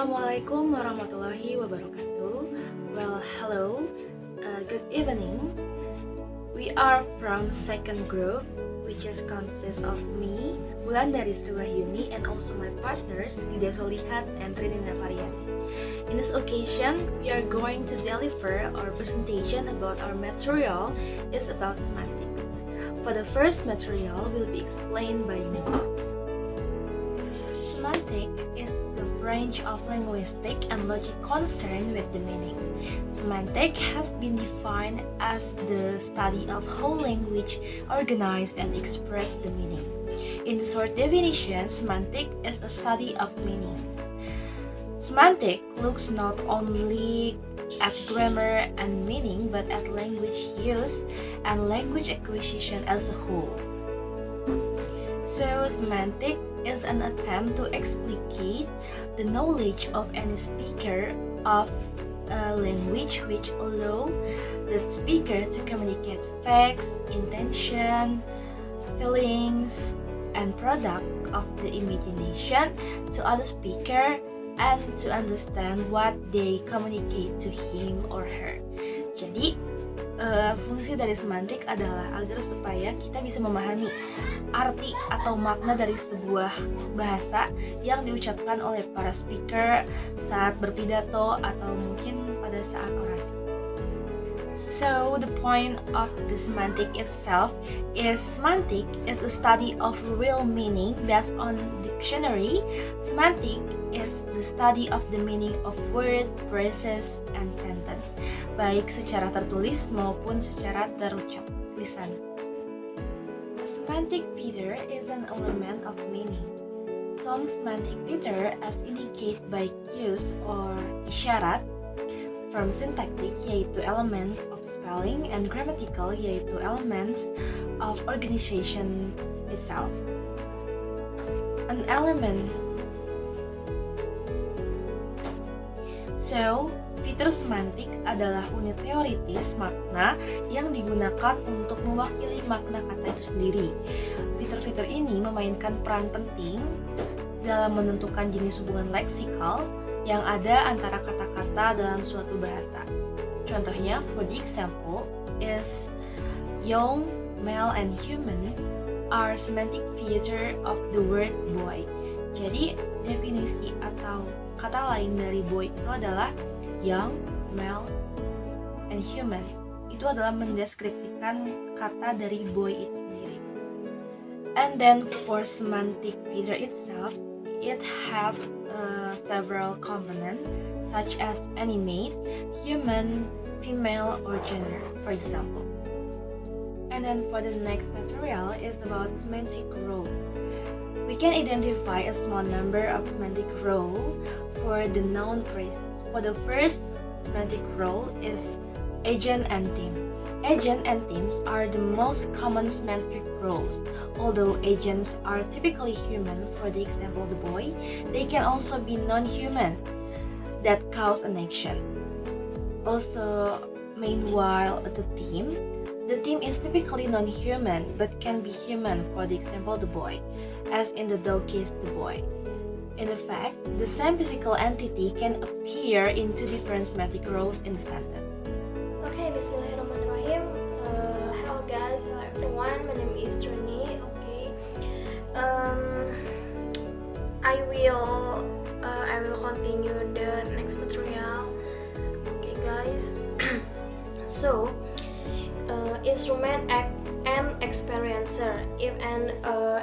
Assalamualaikum warahmatullahi wabarakatuh. Well, hello, good evening. We are from second group, which consists of me, Wulandari Sriwahyuni, and also my partners, Dida Solihat and Trinina Variani. In this occasion, we are going to deliver our presentation about our material is about semantics. For the first material will be explained by me. Semantic is the branch of linguistic and logic concerned with the meaning. Semantic has been defined as the study of how language organize and express the meaning. In the short definition, semantic is a study of meanings. Semantic looks not only at grammar and meaning, but at language use and language acquisition as a whole. So, semantic is an attempt to explicate the knowledge of any speaker of a language which allow the speaker to communicate facts, intention, feelings, and product of the imagination to other speaker and to understand what they communicate to him or her. Jadi, fungsi dari semantik adalah agar supaya kita bisa memahami arti atau makna dari sebuah bahasa yang diucapkan oleh para speaker saat berpidato atau mungkin pada saat orasi. So the point of the semantic itself is semantic is a study of real meaning based on dictionary. Semantic is the study of the meaning of word, phrases, and sentence, baik secara tertulis maupun secara terucap lisan. A semantic pattern is an element of meaning. Some semantic pattern as indicated by cues or isyarat, from syntactic yaitu element of spelling and grammatical yaitu elements of organization itself. An element. So, fitur semantik adalah unit teoritis makna yang digunakan untuk mewakili makna kata itu sendiri. Fitur-fitur ini memainkan peran penting dalam menentukan jenis hubungan leksikal yang ada antara kata-kata dalam suatu bahasa. Contohnya, for the example, is young, male, and human are semantic feature of the word boy. Jadi, definisi atau kata lain dari boy itu adalah young, male, and human. Itu adalah mendeskripsikan kata dari boy itu sendiri. And then for semantic feature itself, it have several components such as animate, human, female, or gender, for example. And then for the next material is about semantic role. We can identify a small number of semantic role for the noun phrases. For the first semantic role is agent and theme. Agent and themes are the most common semantic roles. Although agents are typically human, for the example the boy, they can also be non-human that cause an action. Also, meanwhile the theme is typically non-human but can be human, for the example the boy, as in the dog case the boy. In fact, the same physical entity can appear in two different semantic roles in the sentence. Okay, Bismillahirrahmanirrahim. Hello guys, hello everyone. My name is Trini. Okay, I will continue the next material. Okay, guys. So, instrument act and experiencer. If an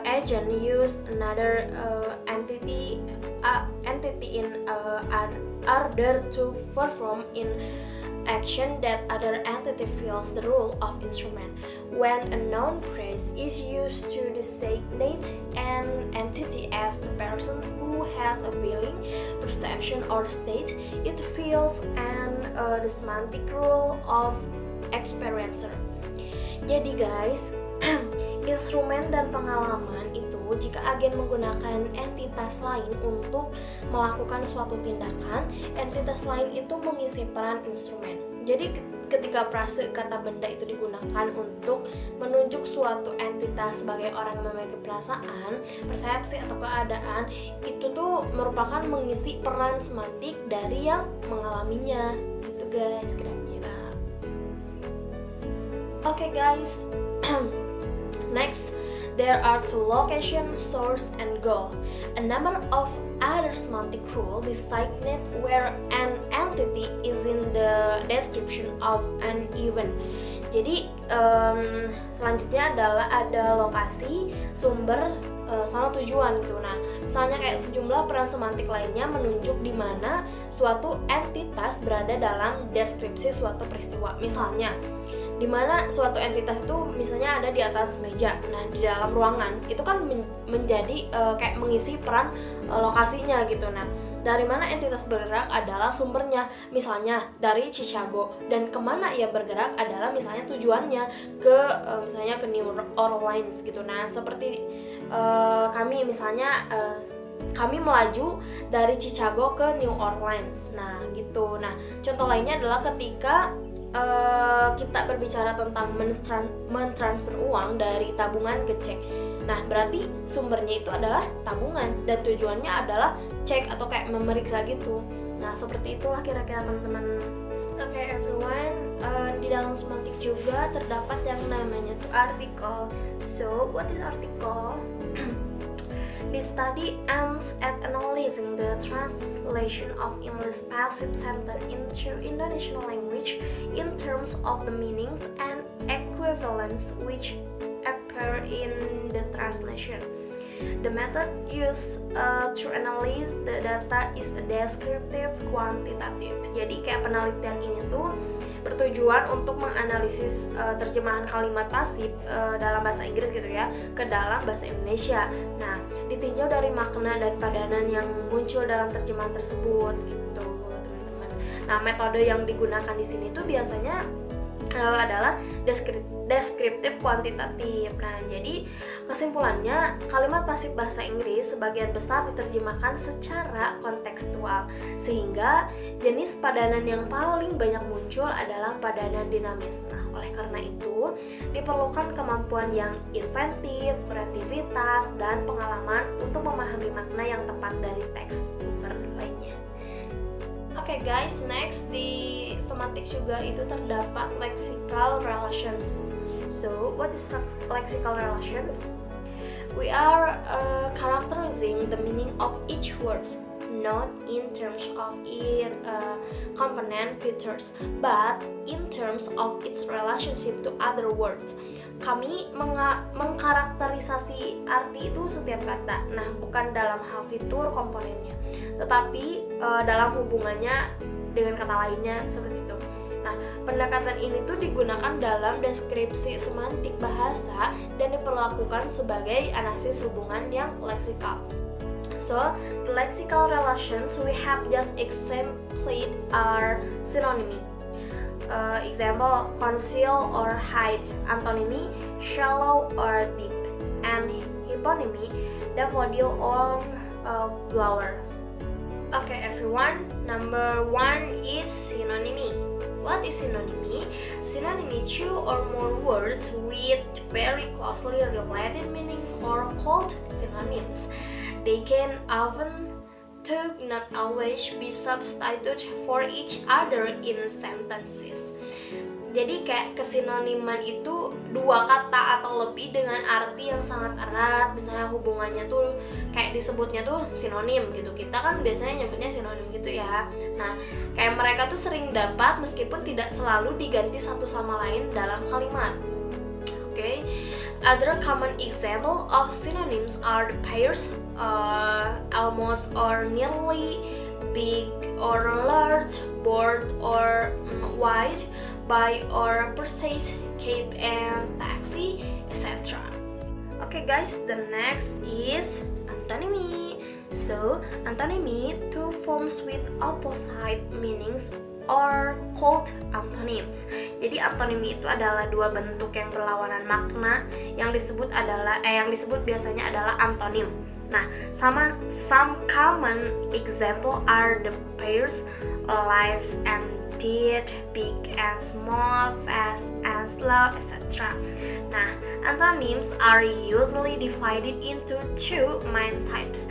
agent use another entity in order to perform in action that other entity fills the role of instrument. When a noun phrase is used to designate an entity as the person who has a feeling, perception, or state, it fills the semantic role of experiencer. Jadi guys, instrumen dan pengalaman itu jika agen menggunakan entitas lain untuk melakukan suatu tindakan, entitas lain itu mengisi peran instrumen. Jadi ketika frase kata benda itu digunakan untuk menunjuk suatu entitas sebagai orang yang memiliki perasaan, persepsi atau keadaan, itu tuh merupakan mengisi peran semantik dari yang mengalaminya. Gitu guys kira-kira. Oke guys. Next, there are two location, source, and goal. A number of other semantic rules designate where an entity is in the description of an event. Jadi selanjutnya adalah ada lokasi, sumber, sama tujuan gitu. Nah, misalnya kayak sejumlah peran semantik lainnya menunjuk di mana suatu entitas berada dalam deskripsi suatu peristiwa. Misalnya di mana suatu entitas itu misalnya ada di atas meja. Nah, di dalam ruangan itu kan menjadi kayak mengisi peran lokasinya gitu. Nah, dari mana entitas bergerak adalah sumbernya, misalnya dari Chicago, dan kemana ia bergerak adalah misalnya tujuannya ke misalnya ke New Orleans gitu. Nah, seperti kami misalnya kami melaju dari Chicago ke New Orleans. Nah, gitu. Nah, contoh lainnya adalah ketika kita berbicara tentang mentransfer uang dari tabungan ke cek. Nah, berarti sumbernya itu adalah tabungan dan tujuannya adalah cek atau kayak memeriksa gitu. Nah, seperti itulah kira-kira teman-teman. Oke, everyone, di dalam semantik juga terdapat yang namanya tuh artikel. So, what is article? This study aims at analyzing the translation of English passive sentence into Indonesian language in terms of the meanings and equivalents which appear in the translation. The method used to analyze the data is a descriptive quantitative. Jadi kayak penelitian ini tuh bertujuan untuk menganalisis terjemahan kalimat pasif dalam bahasa Inggris gitu ya ke dalam bahasa Indonesia. Nah, ditinjau dari makna dan padanan yang muncul dalam terjemahan tersebut gitu, teman-teman. Nah, metode yang digunakan di sini tuh biasanya adalah deskriptif kuantitatif. Nah, jadi kesimpulannya kalimat pasif bahasa Inggris sebagian besar diterjemahkan secara kontekstual, sehingga jenis padanan yang paling banyak muncul adalah padanan dinamis. Nah, oleh karena itu diperlukan kemampuan yang inventif, kreativitas, dan pengalaman untuk memahami makna yang tepat dari teks sumber lainnya. Oke guys, next di semantik juga itu terdapat lexical relations. So, what is lexical relation? We are characterizing the meaning of each word, not in terms of its component features, but in terms of its relationship to other words. Kami mengkarakterisasi arti itu setiap kata. Nah, bukan dalam hal fitur komponennya, tetapi dalam hubungannya dengan kata lainnya seperti itu. Nah, pendekatan ini tuh digunakan dalam deskripsi semantik bahasa dan diperlakukan sebagai analisis hubungan yang leksikal. So, the lexical relations we have just exemplified are synonymy. Example, conceal or hide. Antonymy, shallow or deep. And hyponymy, daffodil or flower. Okay everyone, number 1 is synonymy. What is synonymy? Synonymy, two or more words with very closely related meanings are called synonyms. They can often not always be substituted for each other in sentences. Jadi kayak kesinoniman itu dua kata atau lebih dengan arti yang sangat erat, misalnya hubungannya tuh kayak disebutnya tuh sinonim gitu. Kita kan biasanya nyebutnya sinonim gitu ya. Nah, kayak mereka tuh sering dapat meskipun tidak selalu diganti satu sama lain dalam kalimat. Okay. Other common example of synonyms are the pairs almost or nearly, big or large, broad or wide, buy or purchase, cape and taxi, etc. Okay guys, the next is antonymy. So, antonymy, two forms with opposite meanings or called antonyms. Jadi antonymi itu adalah dua bentuk yang berlawanan makna yang disebut biasanya adalah antonim. Nah, some common example are the pairs alive and did, big and small, fast and slow, etc. Nah, antonyms are usually divided into two main types.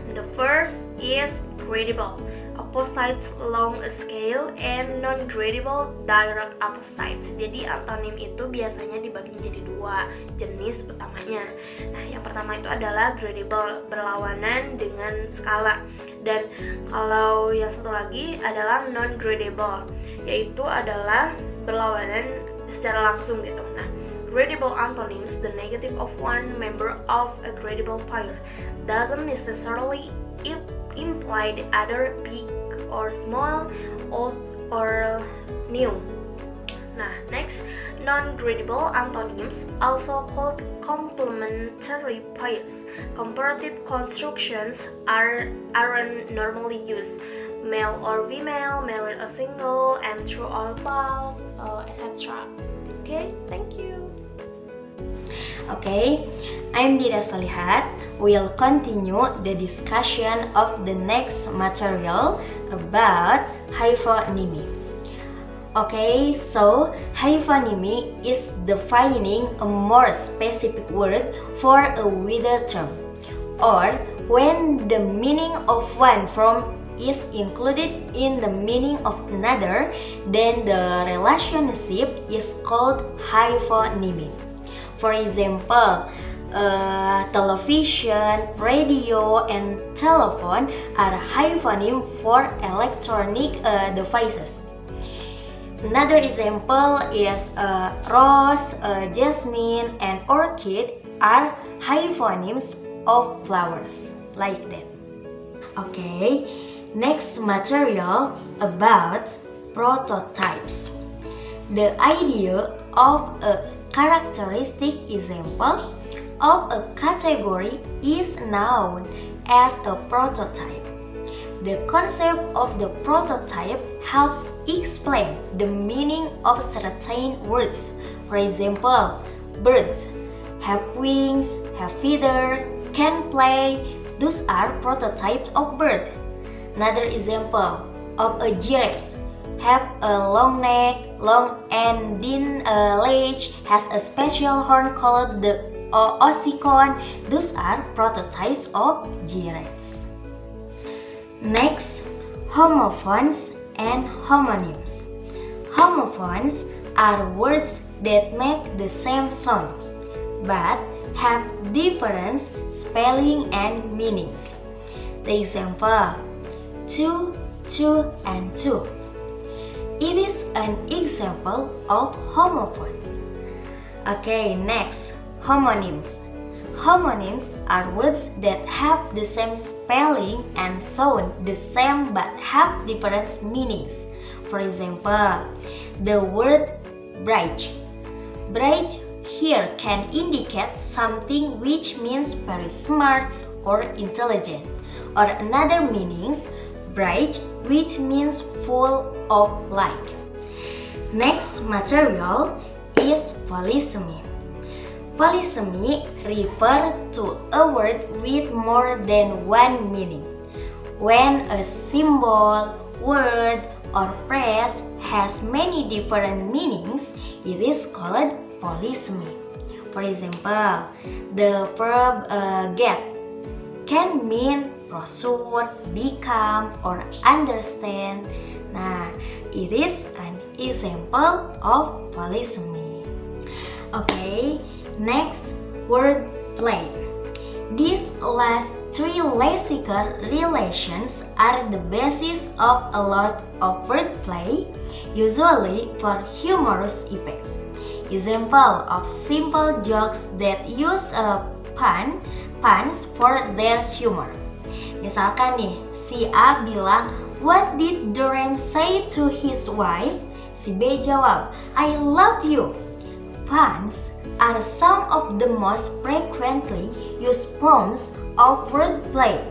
The first is gradable opposites long scale and non-gradable direct opposites. Jadi antonim itu biasanya dibagi menjadi dua jenis utamanya. Nah, yang pertama itu adalah gradable, berlawanan dengan skala. Dan kalau yang satu lagi adalah non-gradable, yaitu adalah berlawanan secara langsung gitu. Nah, gradable antonyms, the negative of one member of a gradable pair, doesn't necessarily imply the other big or small, old or new. Nah, next, non-gradable antonyms, also called complementary pairs. Comparative constructions aren't normally used. Male or female, married or single, and true or false, etc. Okay, thank you. Okay, I'm Dida Solihat. We'll continue the discussion of the next material about hyphonymy. Okay, so hyphonymy is defining a more specific word for a wider term, or when the meaning of one form is included in the meaning of another, then the relationship is called hyphonymy. For example, television, radio, and telephone are hyphonym for electronic devices. Another example is rose, jasmine, and orchid are hyphonyms of flowers, like that. Okay, next material about prototypes. The idea of a characteristic example of a category is known as a prototype. The concept of the prototype helps explain the meaning of certain words. For example, birds have wings, have feathers, can play. Those are prototypes of bird. Another example of a giraffe have a long neck, long and thin leg, has a special horn called the ossicon. Those are prototypes of giraffes. Next, homophones and homonyms. Homophones are words that make the same sound but have different spelling and meanings. The example, two, and two. It is an example of homophones. Okay, next, homonyms. Homonyms are words that have the same spelling and sound the same but have different meanings. For example, the word bright. Bright here can indicate something which means very smart or intelligent, or another meanings, bright, which means full of light. Next material is polysemy. Polysemy refers to a word with more than one meaning. When a symbol, word, or phrase has many different meanings, it is called polysemy. For example, the verb get can mean pursue, become, or understand. Nah, it is an example of polysemy. Okay, next, wordplay. These last three lexical relations are the basis of a lot of wordplay, usually for humorous effect. Example of simple jokes that use puns for their humor. Misalkan nih, si A bilang, "What did Dorem say to his wife?" Si B jawab, "I love you." Puns are some of the most frequently used forms of wordplay.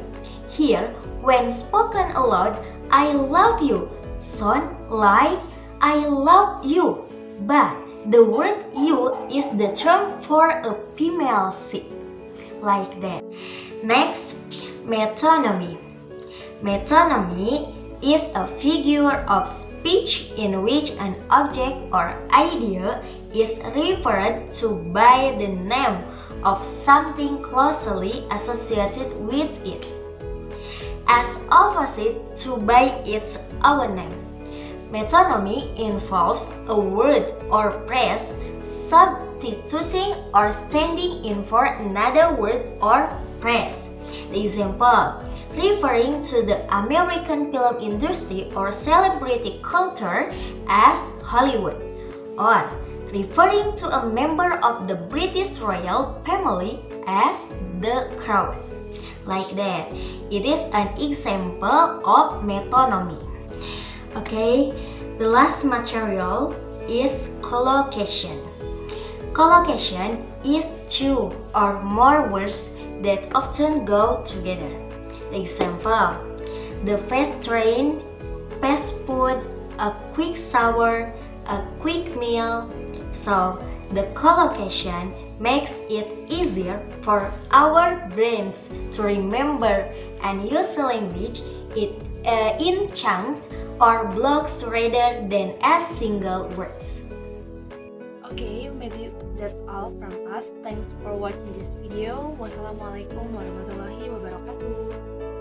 Here, when spoken aloud, "I love you" sound like "I love you," but the word "you" is the term for a female sex, like that. Next, metonymy. Metonymy is a figure of speech in which an object or idea is referred to by the name of something closely associated with it, as opposite to by its own name. Metonymy involves a word or phrase substituting or standing in for another word or phrase. The example, referring to the American film industry or celebrity culture as Hollywood, or referring to a member of the British royal family as the Crown. Like that, it is an example of metonymy. Okay, the last material is collocation. Collocation is two or more words that often go together. The example, the fast train, fast food, a quick shower, a quick meal. So, the collocation makes it easier for our brains to remember and use language in chunks or blocks rather than as single words. Okay, maybe that's all from us. Thanks for watching this video. Wassalamualaikum warahmatullahi wabarakatuh.